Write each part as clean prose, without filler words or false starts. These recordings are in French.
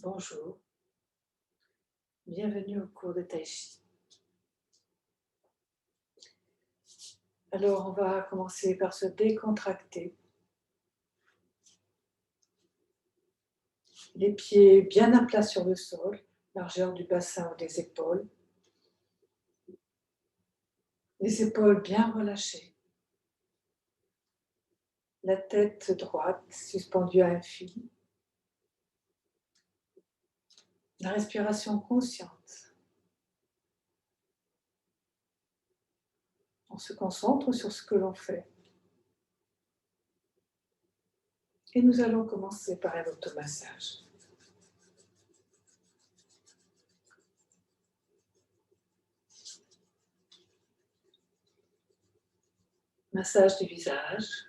Bonjour, bienvenue au cours de Tai Chi. Alors, on va commencer par se décontracter. Les pieds bien à plat sur le sol, largeur du bassin ou des épaules. Les épaules bien relâchées. La tête droite suspendue à un fil. La respiration consciente. On se concentre sur ce que l'on fait. Et nous allons commencer par un automassage. Massage du visage.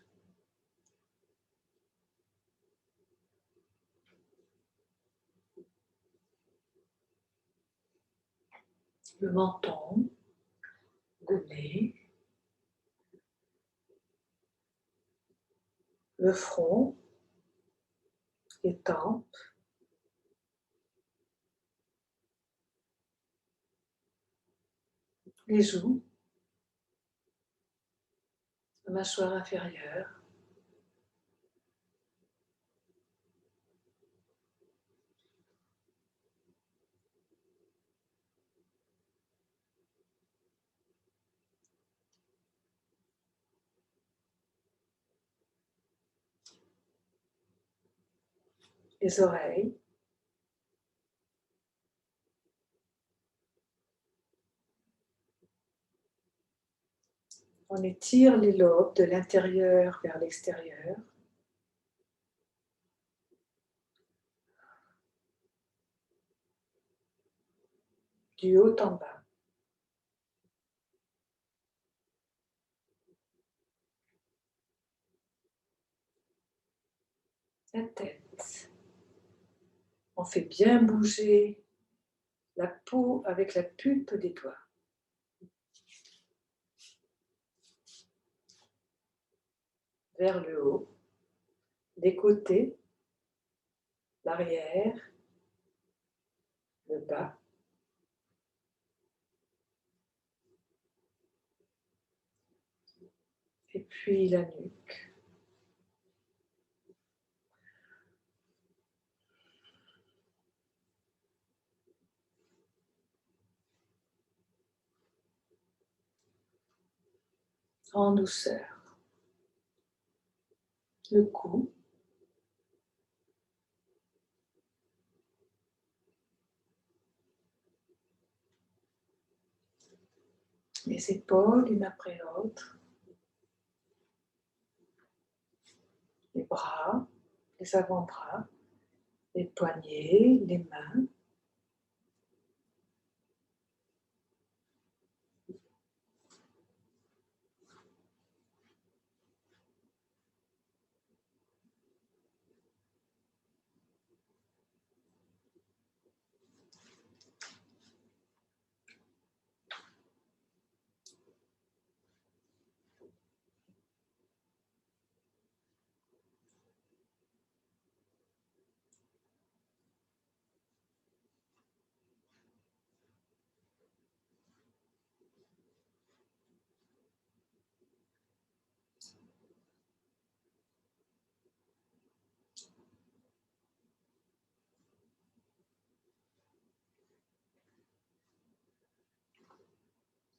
Le menton, le nez, le front, les tempes, les joues, la mâchoire inférieure, les oreilles, on étire les lobes de l'intérieur vers l'extérieur. Du haut en bas. La tête. On fait bien bouger la peau avec la pulpe des doigts. Vers le haut, les côtés, l'arrière, le bas. Et puis la nuque. En douceur. Le cou. Les épaules, une après l'autre. Les bras, les avant-bras, les poignets, les mains.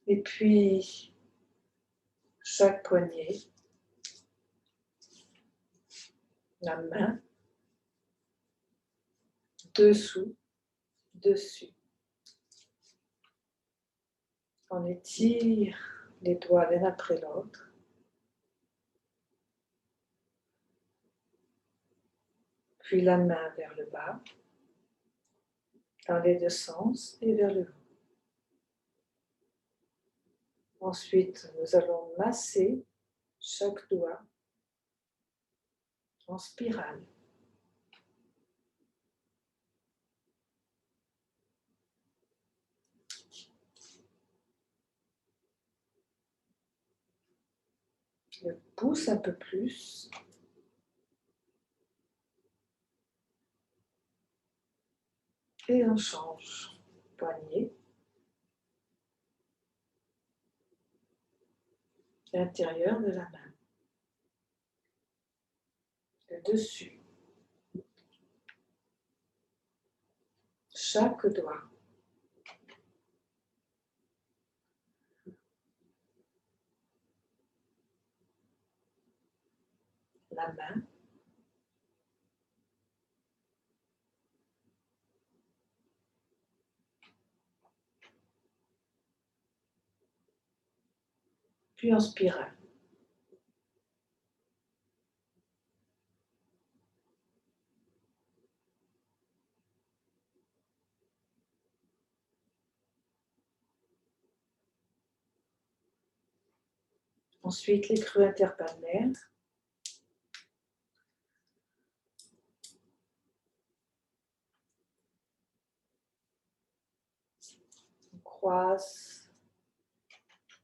Et puis, chaque poignet, la main, dessous, dessus. On étire les doigts l'un après l'autre. Puis la main vers le bas, dans les deux sens et vers le haut. Ensuite, nous allons masser chaque doigt en spirale. Le pouce un peu plus. Et on change. Poignet. L'intérieur de la main. Le dessus. Chaque doigt. La main. Puis en spirale. Ensuite, les creux interpalmaires. On croise.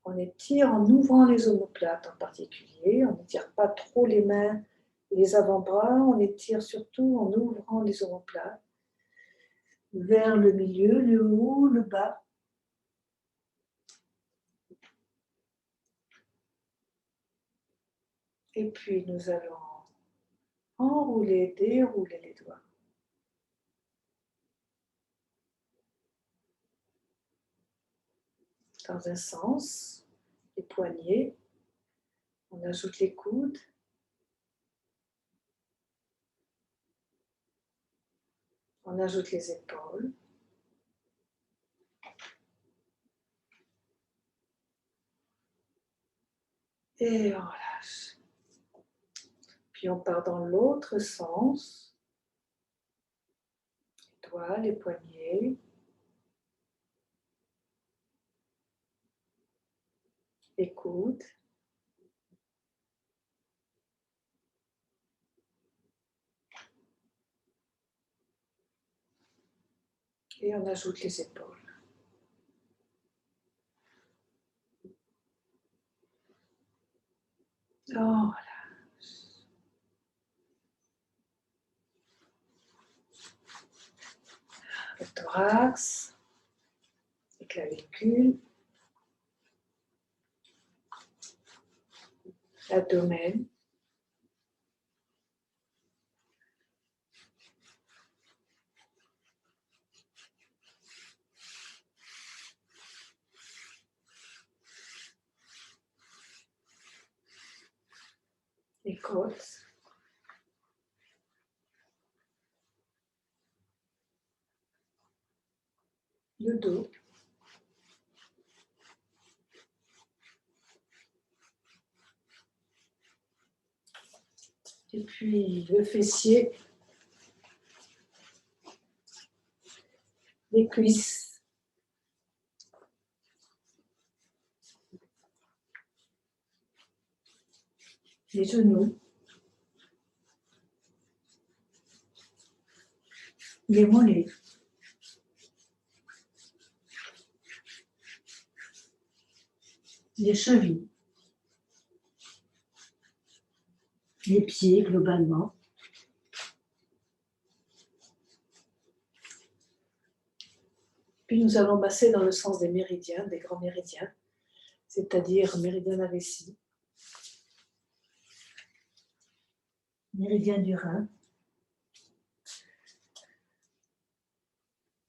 On étire en ouvrant les omoplates en particulier. On n'étire pas trop les mains et les avant-bras. On étire surtout en ouvrant les omoplates vers le milieu, le haut, le bas. Et puis nous allons enrouler, dérouler les doigts. Dans un sens, les poignets. On ajoute les coudes. On ajoute les épaules. Et on relâche. Puis on part dans l'autre sens. Les doigts, les poignets. Les coudes. Et on ajoute les épaules. Oh, relâche. Le thorax, les clavicules, l'abdomen, les côtes, le dos, et puis le fessier, les cuisses, les genoux, les mollets, les chevilles, les pieds globalement. Puis nous allons masser dans le sens des méridiens, des grands méridiens, c'est-à-dire méridien de la vessie, méridien du rein,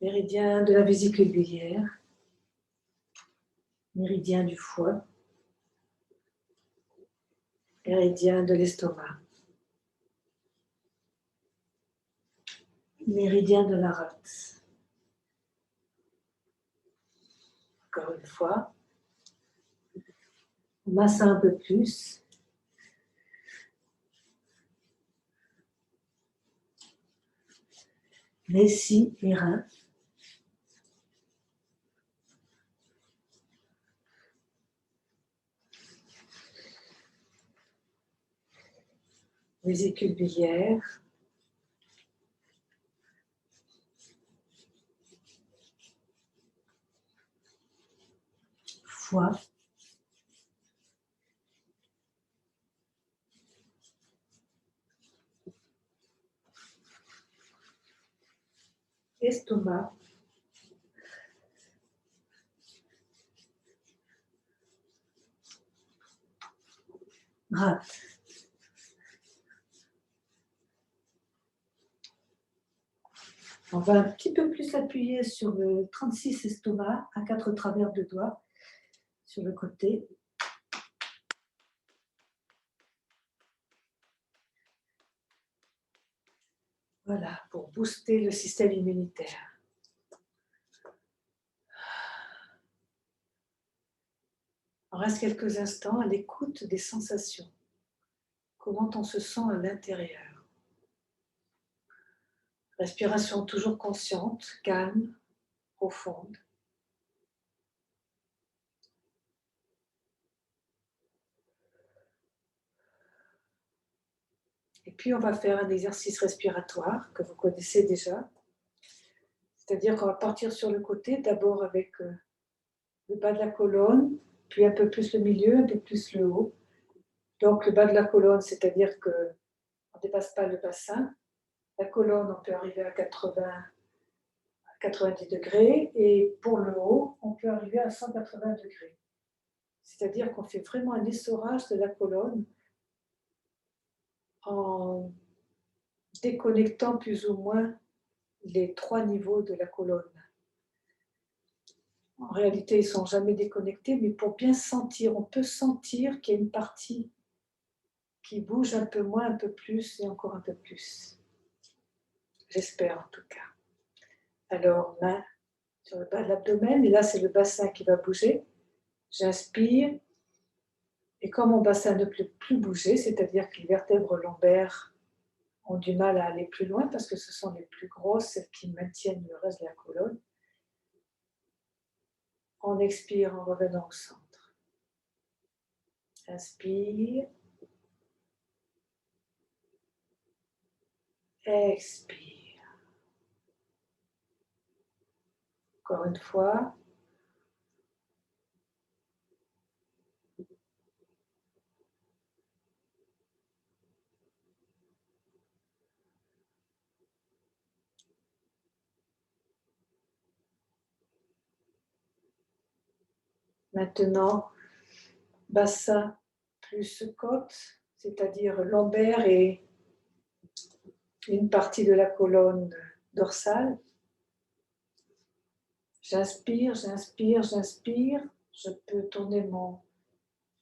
méridien de la vésicule biliaire, méridien du foie, méridien de l'estomac, méridien de la rate. Encore une fois, on masse un peu plus. Vessie et reins. Vésicule biliaire. Foie. estomac. Rate. On va un petit peu plus appuyer sur le 36 estomac à 4 travers de doigts sur le côté. Voilà, pour booster le système immunitaire. On reste quelques instants à l'écoute des sensations. Comment on se sent à l'intérieur. Respiration toujours consciente, calme, profonde. Et puis on va faire un exercice respiratoire que vous connaissez déjà. C'est-à-dire qu'on va partir sur le côté, d'abord avec le bas de la colonne, puis un peu plus le milieu, un peu plus le haut. Donc le bas de la colonne, c'est-à-dire qu'on ne dépasse pas le bassin. La colonne, on peut arriver à 90 degrés, et pour le haut, on peut arriver à 180 degrés. C'est-à-dire qu'on fait vraiment un essorage de la colonne en déconnectant plus ou moins les 3 niveaux de la colonne. En réalité, ils ne sont jamais déconnectés, mais pour bien sentir, on peut sentir qu'il y a une partie qui bouge un peu moins, un peu plus et encore un peu plus. J'espère en tout cas. Alors, main sur le bas de l'abdomen, et là c'est le bassin qui va bouger. J'inspire, et quand mon bassin ne peut plus bouger, c'est-à-dire que les vertèbres lombaires ont du mal à aller plus loin parce que ce sont les plus grosses, celles qui maintiennent le reste de la colonne, on expire en revenant au centre. Inspire. Expire. Encore une fois. Maintenant, bassin plus côte, c'est-à-dire lombaire et une partie de la colonne dorsale. J'inspire, j'inspire, j'inspire. Je peux tourner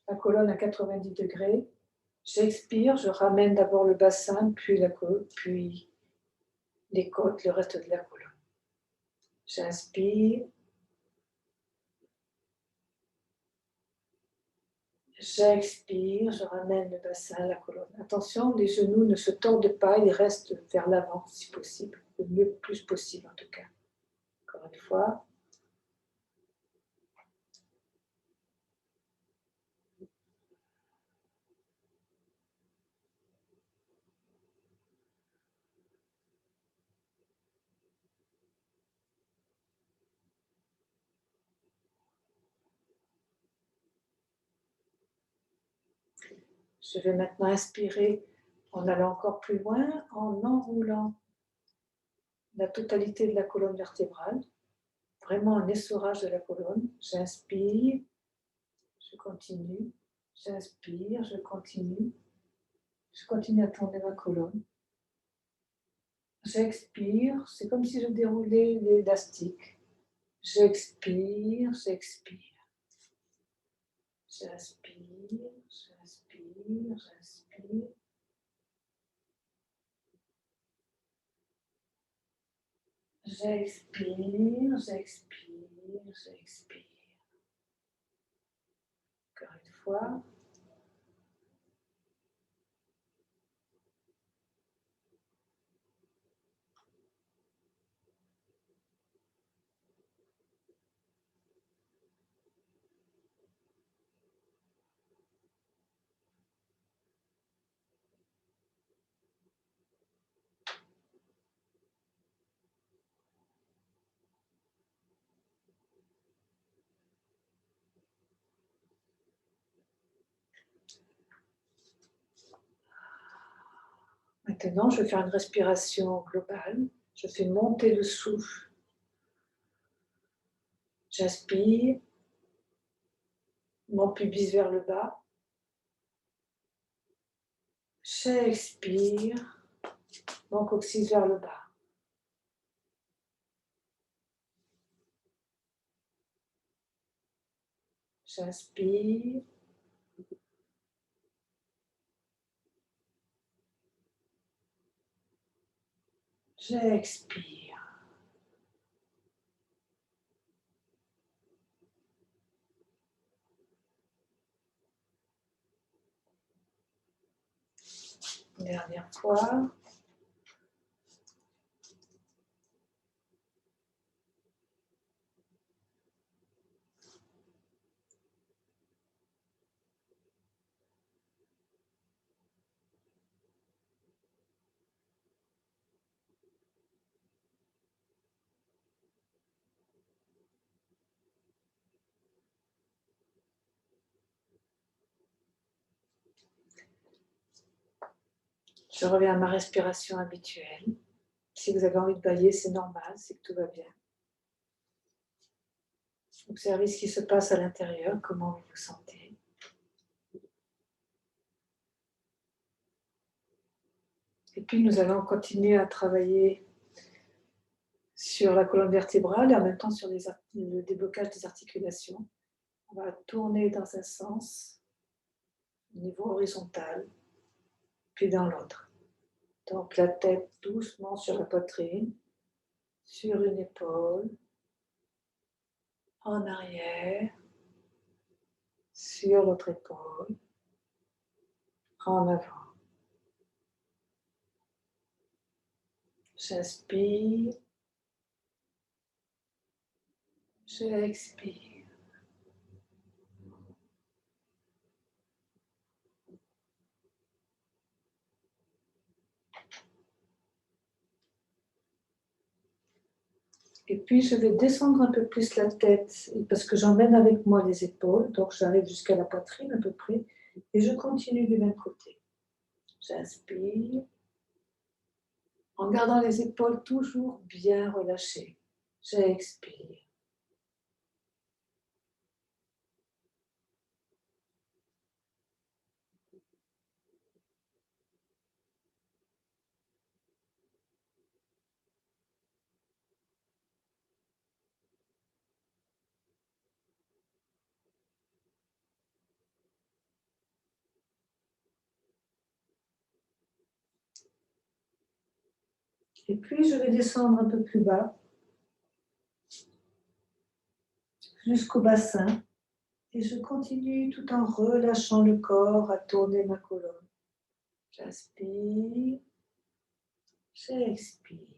la colonne à 90 degrés. J'expire, je ramène d'abord le bassin, puis la côte, puis les côtes, le reste de la colonne. J'inspire. J'expire, je ramène le bassin à la colonne. Attention, les genoux ne se tordent pas, ils restent vers l'avant si possible, le plus possible en tout cas. Encore une fois. Je vais maintenant inspirer en allant encore plus loin, en enroulant la totalité de la colonne vertébrale, vraiment un essorage de la colonne. J'inspire, je continue, j'inspire, je continue à tourner ma colonne. J'expire, c'est comme si je déroulais l'élastique. J'expire, j'expire. J'inspire, j'inspire, j'inspire. J'expire, j'expire, j'expire. Encore une fois. Maintenant, je vais faire une respiration globale. Je fais monter le souffle. J'inspire, mon pubis vers le bas. J'expire, mon coccyx vers le bas. J'inspire. J'expire. Dernière fois. Je reviens à ma respiration habituelle. Si vous avez envie de bâiller, c'est normal, c'est que tout va bien. Observez ce qui se passe à l'intérieur, comment vous vous sentez. Et puis nous allons continuer à travailler sur la colonne vertébrale et en même temps sur le déblocage des articulations. On va tourner dans un sens, au niveau horizontal, puis dans l'autre. Donc la tête doucement sur la poitrine, sur une épaule, en arrière, sur l'autre épaule, en avant. J'inspire, j'expire. Et puis je vais descendre un peu plus la tête parce que j'emmène avec moi les épaules, donc j'arrive jusqu'à la poitrine à peu près, et je continue du même côté. J'inspire, en gardant les épaules toujours bien relâchées. J'expire. Et puis je vais descendre un peu plus bas, jusqu'au bassin, et je continue tout en relâchant le corps à tourner ma colonne. J'inspire, j'expire.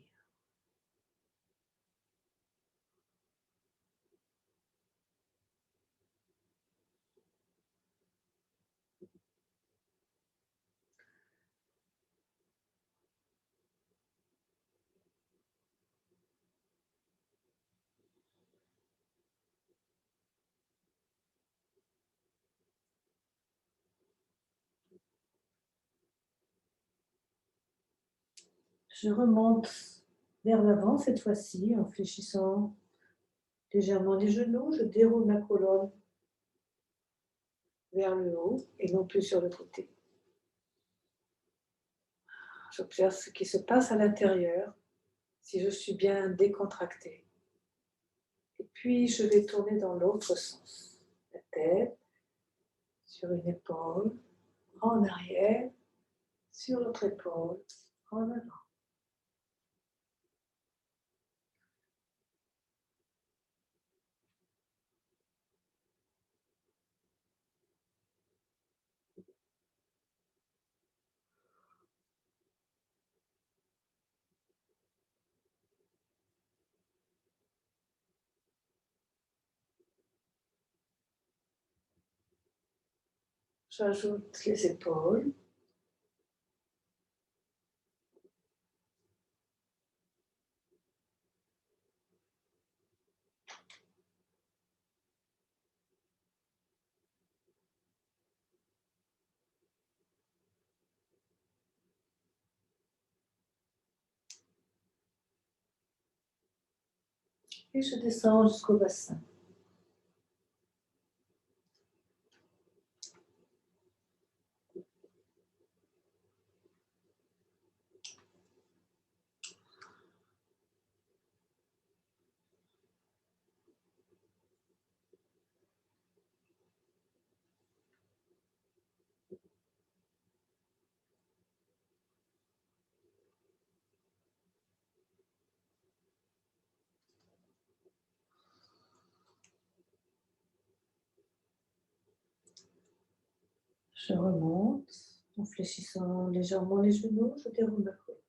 Je remonte vers l'avant cette fois-ci en fléchissant légèrement les genoux. Je déroule ma colonne vers le haut et non plus sur le côté. J'observe ce qui se passe à l'intérieur, si je suis bien décontractée. Et puis je vais tourner dans l'autre sens. La tête sur une épaule, en arrière, sur l'autre épaule, en avant. J'ajoute les épaules. Et je descends jusqu'au bassin. Je remonte en fléchissant légèrement les genoux, je déroule ma couette.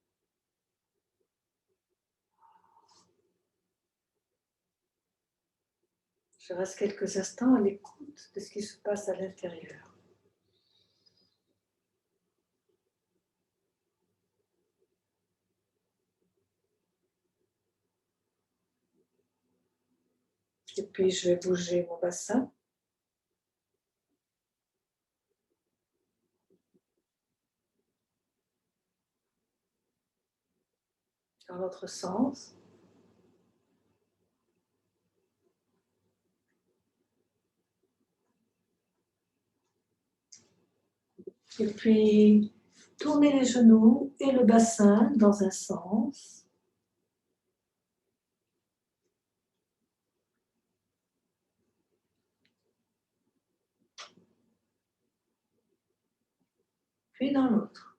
Je reste quelques instants à l'écoute de ce qui se passe à l'intérieur. Et puis je vais bouger mon bassin. Dans l'autre sens. Et puis, tourner les genoux et le bassin dans un sens. Puis dans l'autre.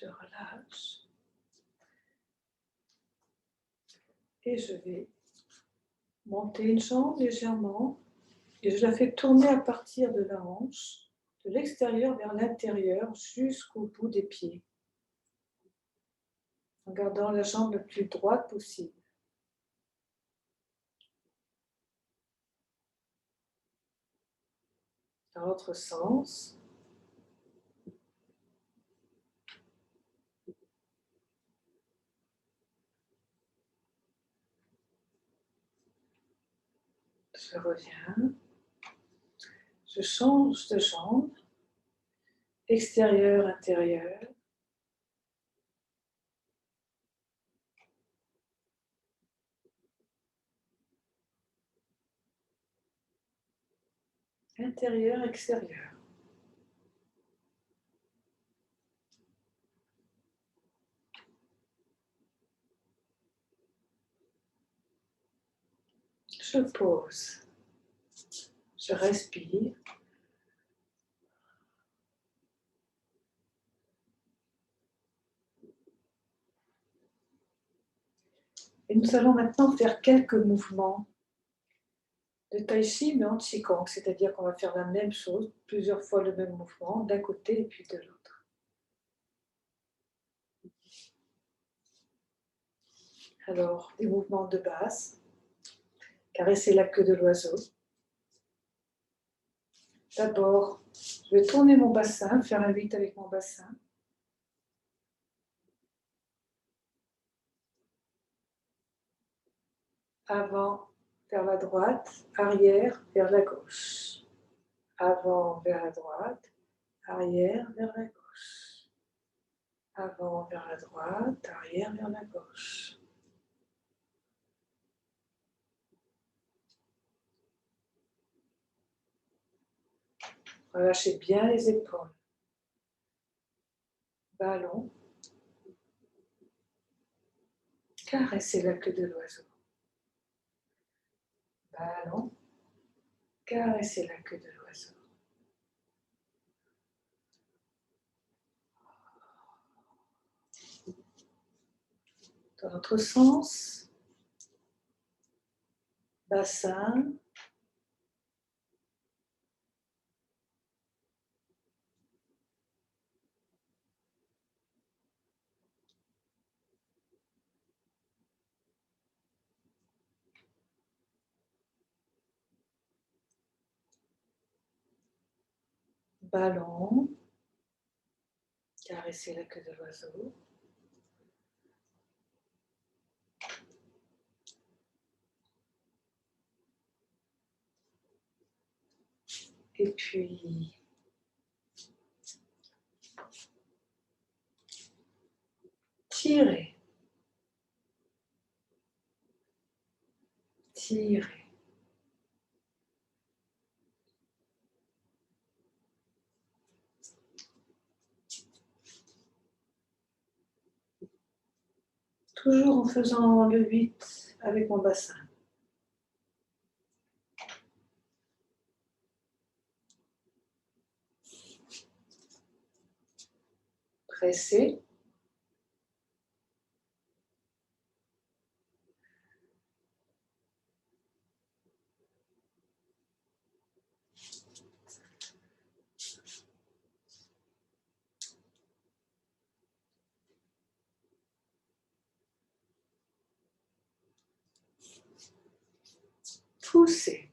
Je relâche. Et je vais monter une jambe légèrement. Et je la fais tourner à partir de la hanche, de l'extérieur vers l'intérieur, jusqu'au bout des pieds. En gardant la jambe la plus droite possible. Dans l'autre sens. Je reviens. Je change de jambe. Extérieur, intérieur. Intérieur, extérieur. Je pose. Je respire. Et nous allons maintenant faire quelques mouvements de Tai Chi, mais en Qigong, c'est-à-dire qu'on va faire la même chose, plusieurs fois le même mouvement, d'un côté et puis de l'autre. Alors, des mouvements de base, caresser la queue de l'oiseau. D'abord, je vais tourner mon bassin, faire un 8 avec mon bassin. Avant vers la droite, arrière vers la gauche. Avant vers la droite, arrière vers la gauche. Avant vers la droite, arrière vers la gauche. Relâchez bien les épaules. Ballon. Caressez la queue de l'oiseau. Ballon. Caressez la queue de l'oiseau. Dans l'autre sens. Bassin. Ballon. Caressez la queue de l'oiseau. Et puis, tirez. Tirez. Toujours en faisant le 8 avec mon bassin. Pressez. Poussez.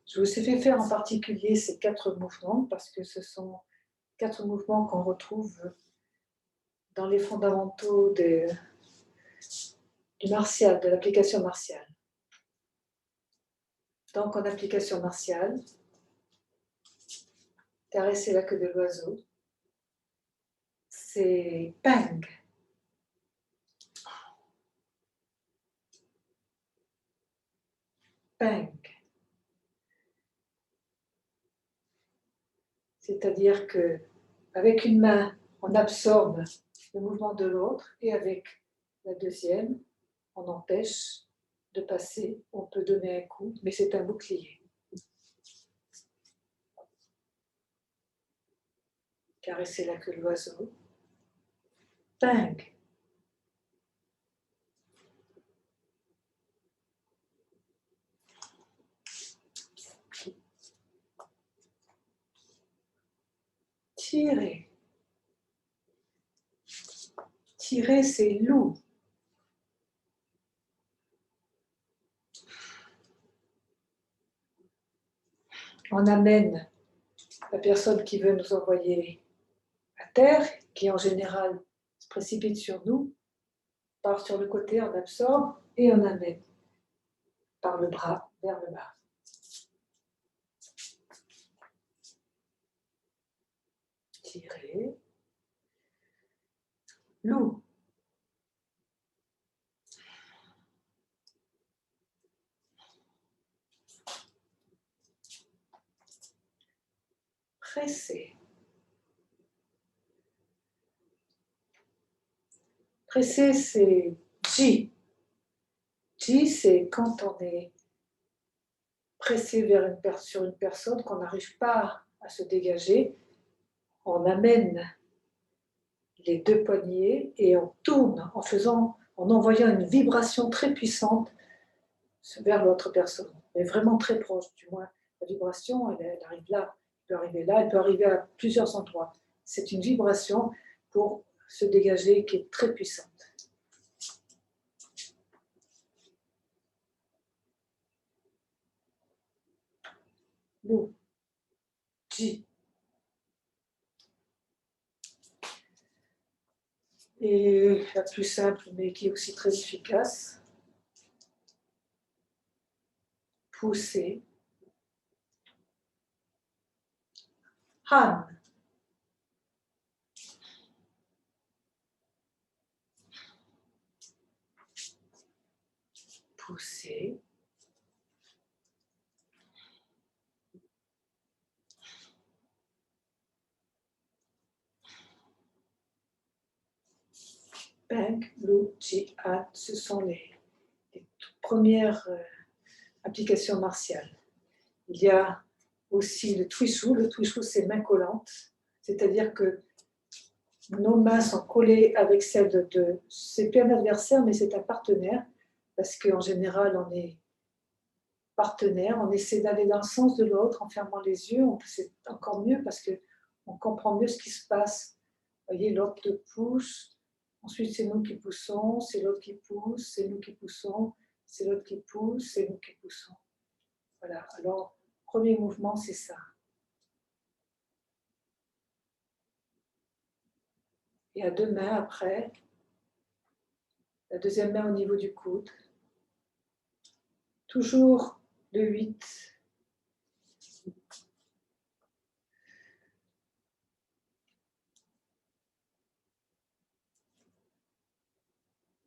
Je vous ai fait faire en particulier ces 4 mouvements parce que ce sont 4 mouvements qu'on retrouve dans les fondamentaux du martial, de l'application martiale. Donc en application martiale, caresser la queue de l'oiseau, c'est pang. Pang. C'est-à-dire que avec une main, on absorbe le mouvement de l'autre et avec la deuxième, on empêche de passer. On peut donner un coup, mais c'est un bouclier. Caresser la queue de l'oiseau. Pang. Tirer. Tirer, c'est loup. On amène la personne qui veut nous envoyer à terre, qui en général se précipite sur nous, part sur le côté, on absorbe et on amène par le bras vers le bas. Tirer. Loup. Presser. Presser, c'est J. J, c'est quand on est pressé sur une personne, qu'on n'arrive pas à se dégager, on amène les 2 poignets et on tourne en envoyant une vibration très puissante vers l'autre personne, mais vraiment très proche, du moins. La vibration, elle arrive là, elle peut arriver à plusieurs endroits. C'est une vibration pour se dégager qui est très puissante. Nous, J. Et la plus simple, mais qui est aussi très efficace, pousser. Han. Pousser. Peng, Lu, Ji, Han, ce sont les toutes premières applications martiales. Il y a aussi le Twishu. Le Twishu, c'est main collante, c'est-à-dire que nos mains sont collées avec celles de c'est plus un adversaire, mais c'est un partenaire, parce qu'en général, on est partenaire, on essaie d'aller dans le sens de l'autre en fermant les yeux, c'est encore mieux parce qu'on comprend mieux ce qui se passe. Vous voyez, l'autre te pousse, Ensuite, c'est nous qui poussons, c'est l'autre qui pousse, c'est nous qui poussons, c'est l'autre qui pousse, c'est nous qui poussons. Voilà, alors, premier mouvement, c'est ça. Et à deux mains après, la deuxième main au niveau du coude. Toujours le 8.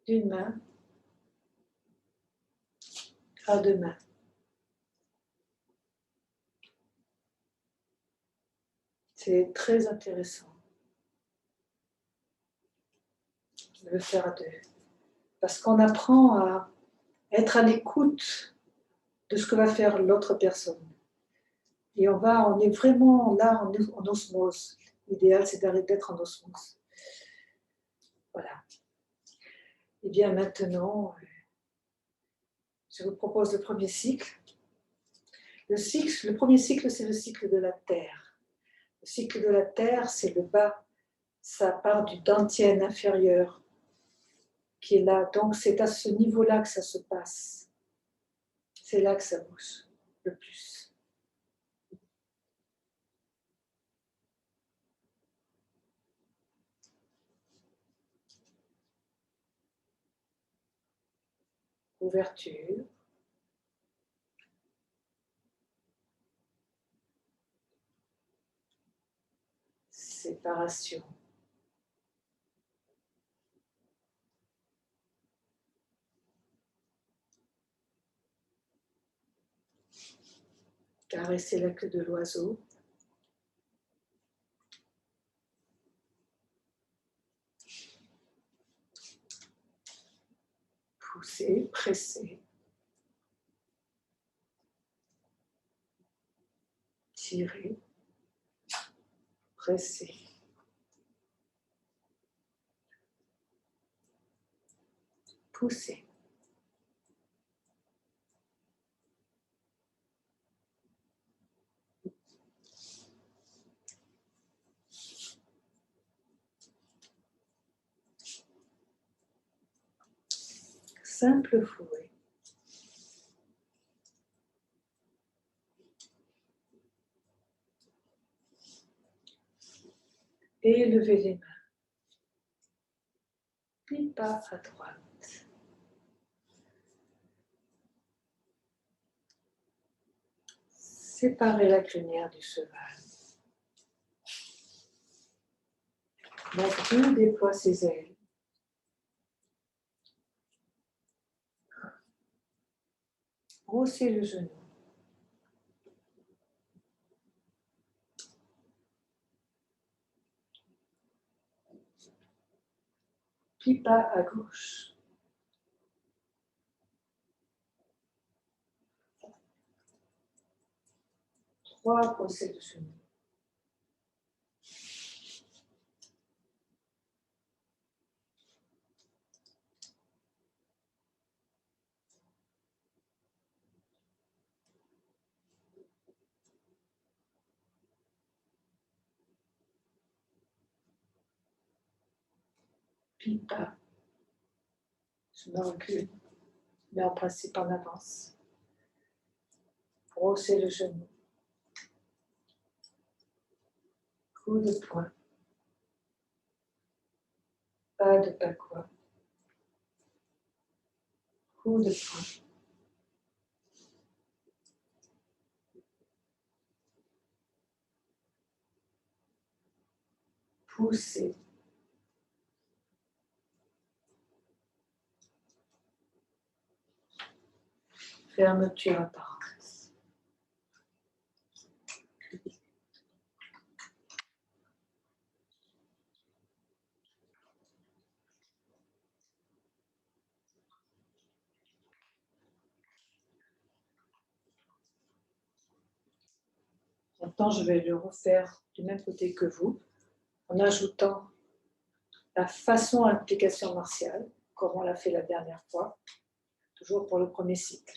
D'une main à deux mains. C'est très intéressant de le faire à deux. Parce qu'on apprend à être à l'écoute de ce que va faire l'autre personne. Et on est vraiment là en osmose. L'idéal, c'est d'être en osmose. Voilà. Et bien maintenant, je vous propose le premier cycle. Le premier cycle, c'est le cycle de la Terre. Le cycle de la Terre, c'est le bas. Ça part du dantian inférieur qui est là. Donc, c'est à ce niveau-là que ça se passe. C'est là que ça bouge le plus. Ouverture. Séparation. Caresser la queue de l'oiseau. Pousser, presser. Tirer. Presser. Pousser. Simple fouet. Et levez les mains. Puis pas à droite. Séparez la crinière du cheval. La queue déploie ses ailes. Brossez le genou. Puis pas à gauche. Trois brossées de genou. Puis pas. Je me recule, mais en principe en avance. Brossez le genou. Coup de poing. Pas de packois. Coup de poing. Poussez. Fermeture à parenthèse. Maintenant, je vais le refaire du même côté que vous, en ajoutant la façon application martiale, comme on l'a fait la dernière fois, toujours pour le premier cycle.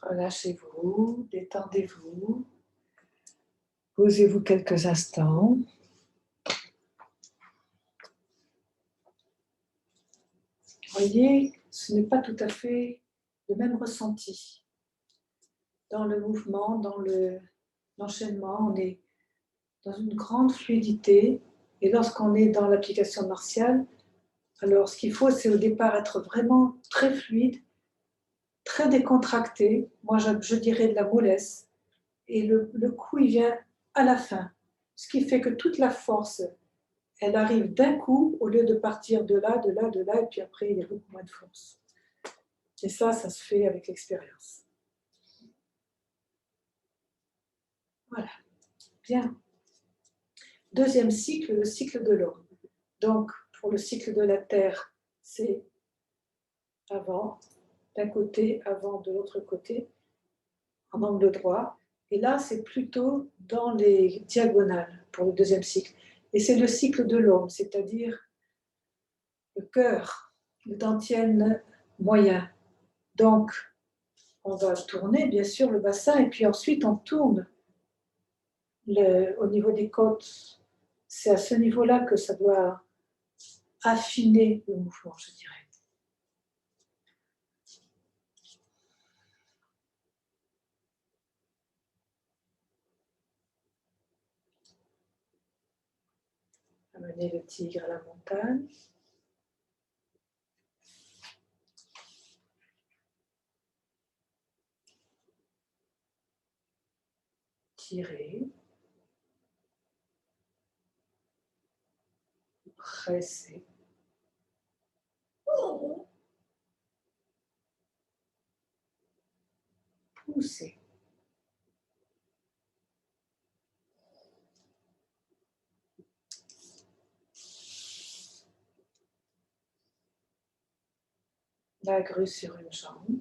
Relâchez-vous, détendez-vous, posez-vous quelques instants. Voyez, ce n'est pas tout à fait le même ressenti. Dans le mouvement, dans l'enchaînement, on est dans une grande fluidité. Et lorsqu'on est dans l'application martiale, alors ce qu'il faut, c'est au départ être vraiment très fluide, très décontracté. Moi, je dirais de la mollesse. Et le coup, il vient à la fin. Ce qui fait que toute la force, elle arrive d'un coup, au lieu de partir de là, de là, de là, et puis après, il y a beaucoup moins de force. Et ça se fait avec l'expérience. Voilà, bien. Deuxième cycle, le cycle de l'homme. Donc, pour le cycle de la Terre, c'est avant, d'un côté, avant de l'autre côté, en angle droit. Et là, c'est plutôt dans les diagonales pour le deuxième cycle. Et c'est le cycle de l'homme, c'est-à-dire le cœur, le dantian moyen. Donc, on va tourner, bien sûr, le bassin, et puis ensuite, on tourne au niveau des côtes. C'est à ce niveau-là que ça doit affiner le mouvement, je dirais. Amener le tigre à la montagne. Tirer. Presser. Pousser. La grue sur une jambe.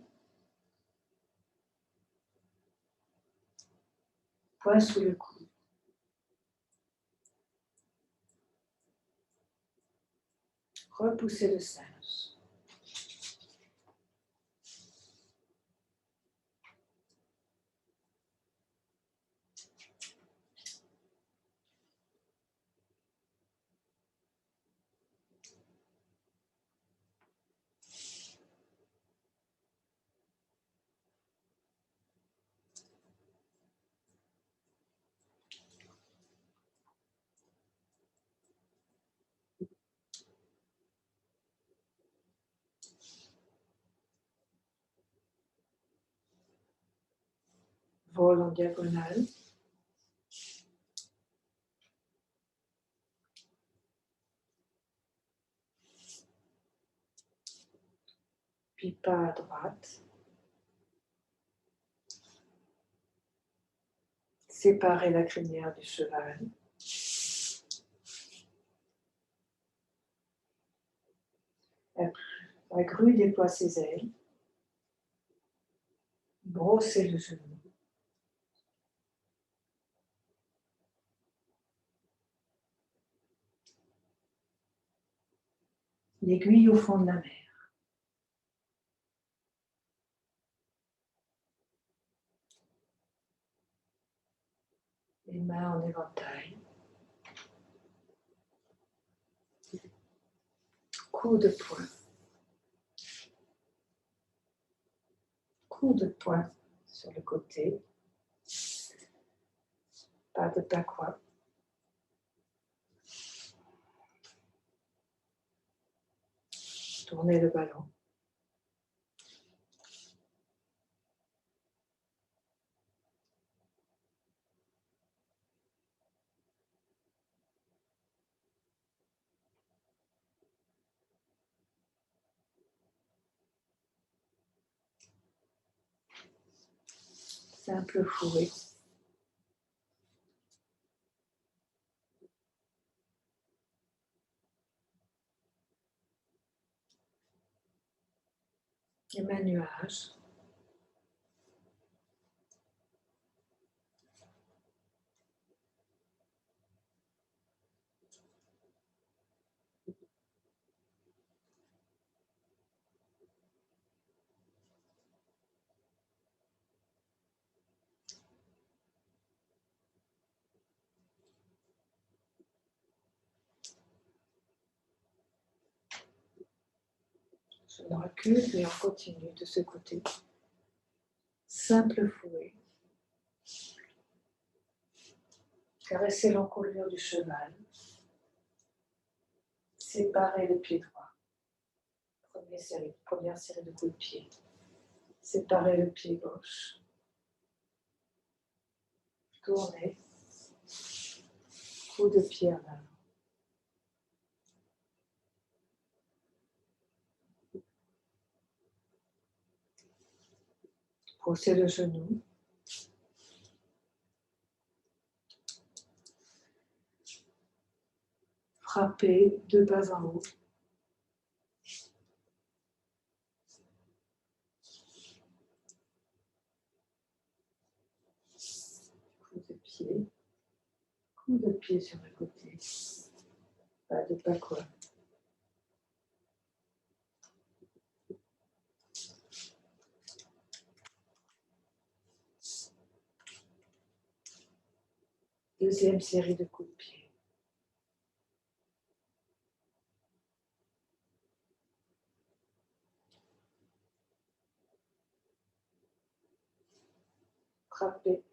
Poing sous le cou. Repousser le singe. Vol en diagonale. Puis pas à droite. Séparer la crinière du cheval. La grue déploie ses ailes. Brosser le genou. L'aiguille au fond de la mer. Les mains en éventail. Coup de poing. Coup de poing sur le côté. Pas de bakwa. Tourner le ballon. Simple fouet. Les mains nuages. Je me recule et on continue de ce côté. Simple fouet. Caressez l'encolure du cheval. Séparez le pied droit. Première série de coups de pied. Séparez le pied gauche. Tournez. Coup de pied en avant. Posez le genou. Frappez de bas en haut. Coup de pied sur le côté. Pas de backward. Deuxième série de coups de pied. Frappez.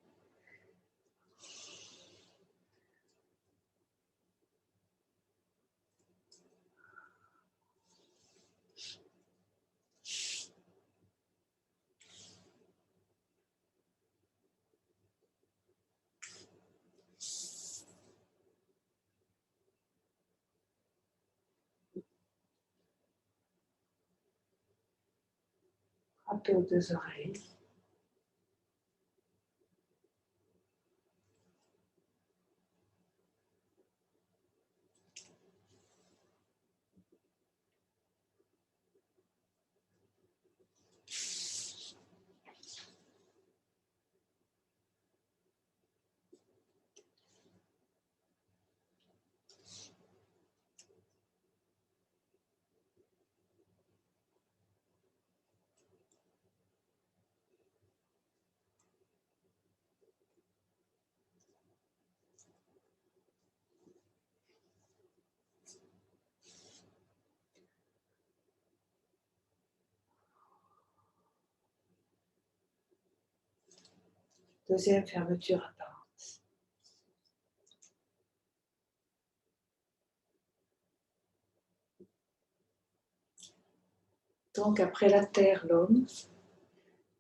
Frappez aux deux oreilles. Deuxième fermeture apparente. Donc après la terre, l'homme,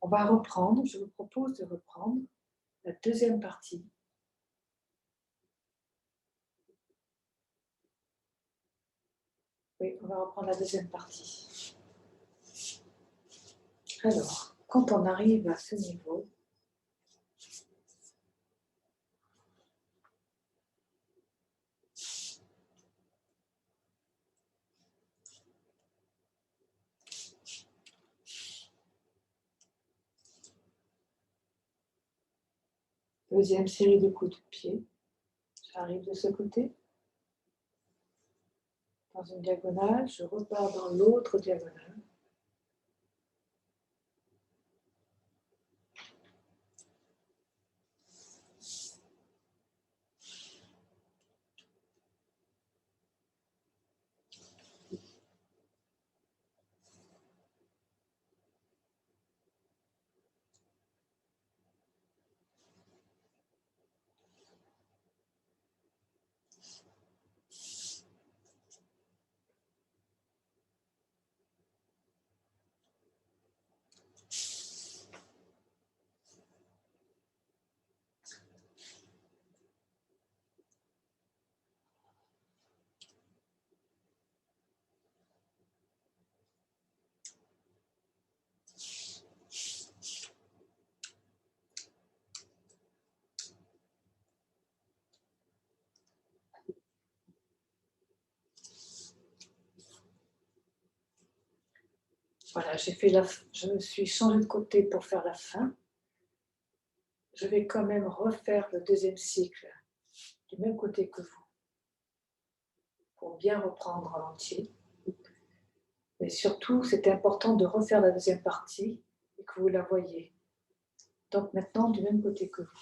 on va reprendre, je vous propose de reprendre la deuxième partie. Oui, on va reprendre la deuxième partie. Alors, quand on arrive à ce niveau, deuxième série de coups de pied, j'arrive de ce côté, dans une diagonale, je repars dans l'autre diagonale. Voilà, je me suis changée de côté pour faire la fin. Je vais quand même refaire le deuxième cycle du même côté que vous, pour bien reprendre en entier. Mais surtout, c'est important de refaire la deuxième partie et que vous la voyez. Donc maintenant, du même côté que vous.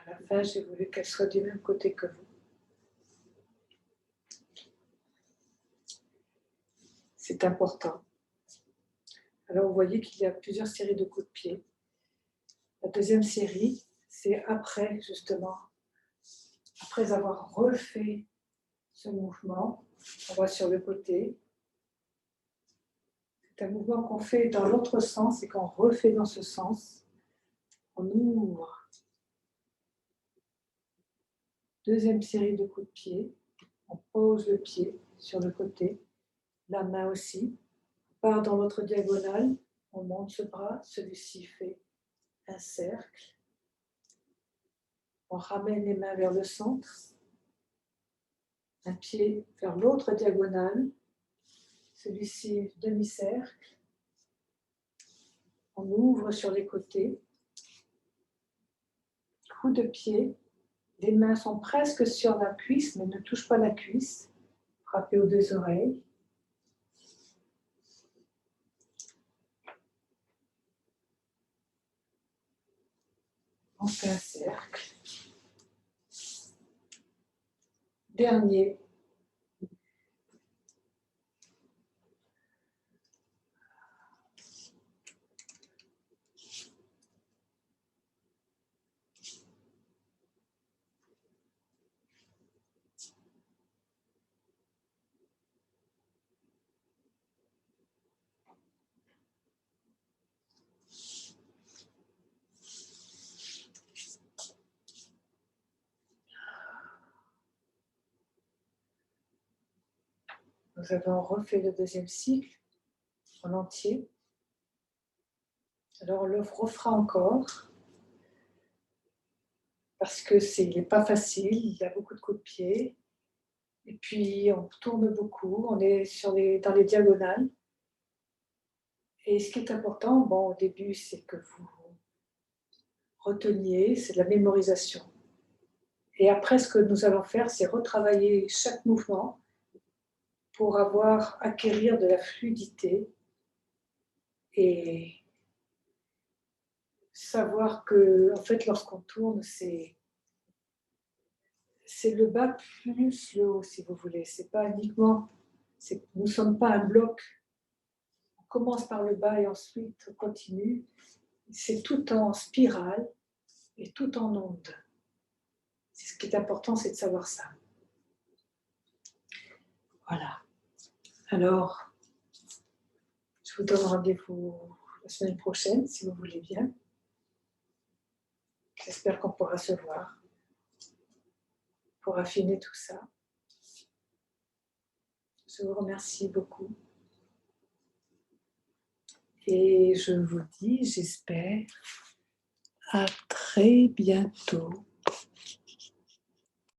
À la fin, j'ai voulu qu'elle soit du même côté que vous. C'est important. Alors, vous voyez qu'il y a plusieurs séries de coups de pied. La deuxième série, c'est après, justement, après avoir refait ce mouvement, on va sur le côté. C'est un mouvement qu'on fait dans l'autre sens et qu'on refait dans ce sens. On ouvre. Deuxième série de coups de pied. On pose le pied sur le côté, la main aussi. On part dans l'autre diagonale, on monte ce bras, celui-ci fait un cercle. On ramène les mains vers le centre. Un pied vers l'autre diagonale, celui-ci demi-cercle. On ouvre sur les côtés. Coup de pied. Les mains sont presque sur la cuisse, mais ne touchent pas la cuisse. Frappez aux deux oreilles. On fait un cercle. Dernier. Nous avons refait le deuxième cycle en entier. Alors on le refera encore parce que il n'est pas facile, il y a beaucoup de coups de pied. Et puis on tourne beaucoup, on est dans les diagonales. Et ce qui est important, bon, au début, c'est que vous reteniez, c'est de la mémorisation. Et après, ce que nous allons faire, c'est retravailler chaque mouvement pour acquérir de la fluidité et savoir que, en fait, lorsqu'on tourne, c'est le bas plus le haut, si vous voulez. C'est pas uniquement, nous ne sommes pas un bloc. On commence par le bas et ensuite on continue. C'est tout en spirale et tout en onde. Ce qui est important, c'est de savoir ça. Voilà. Alors, je vous donne rendez-vous la semaine prochaine, si vous voulez bien. J'espère qu'on pourra se voir pour affiner tout ça. Je vous remercie beaucoup. Et je vous dis, j'espère, à très bientôt.